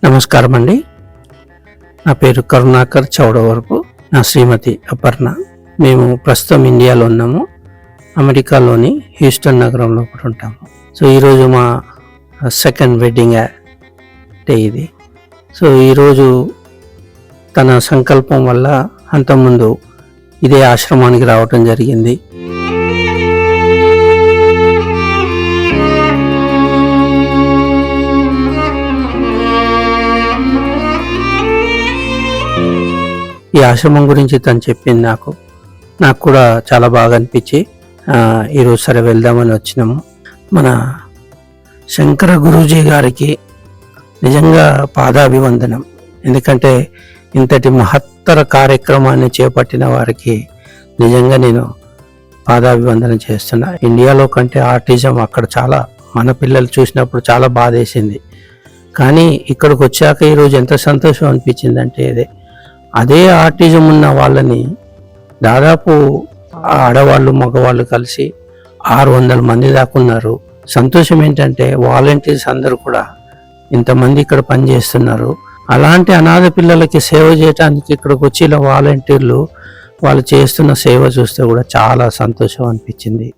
నమస్కారం అండి. నా పేరు కరుణాకర్ చౌడవరపు, నా శ్రీమతి అపర్ణ. మేము ప్రస్తుతం ఇండియాలో ఉన్నాము. అమెరికాలోని హ్యూస్టన్ నగరంలో కూడా ఉంటాము. సో ఈరోజు మా సెకండ్ వెడ్డింగ్ డే ఇది. సో ఈరోజు తన సంకల్పం వల్ల అంతకుముందు ఇదే ఆశ్రమానికి రావటం జరిగింది. ఈ ఆశ్రమం గురించి తను చెప్పింది నాకు కూడా చాలా బాగా అనిపించి ఈరోజు సరే వెళ్దామని వచ్చినాము. మన శంకర గురూజీ గారికి నిజంగా పాదాభివందనం. ఎందుకంటే ఇంతటి మహత్తర కార్యక్రమాన్ని చేపట్టిన వారికి నిజంగా నేను పాదాభివందనం చేస్తున్నా. ఇండియాలో కంటే ఆర్టిజం అక్కడ చాలా, మన పిల్లలు చూసినప్పుడు చాలా బాధేసింది. కానీ ఇక్కడికి వచ్చాక ఈరోజు ఎంత సంతోషం అనిపించిందంటే అదే ఆర్టిజం ఉన్న వాళ్ళని దాదాపు ఆడవాళ్ళు మగవాళ్ళు కలిసి 600 మంది దాకా ఉన్నారు. సంతోషం ఏంటంటే వాలంటీర్స్ అందరూ కూడా ఇంతమంది ఇక్కడ పనిచేస్తున్నారు. అలాంటి అనాథ పిల్లలకి సేవ చేయడానికి ఇక్కడికి వచ్చిన వాలంటీర్లు వాళ్ళు చేస్తున్న సేవ చూస్తే కూడా చాలా సంతోషం అనిపించింది.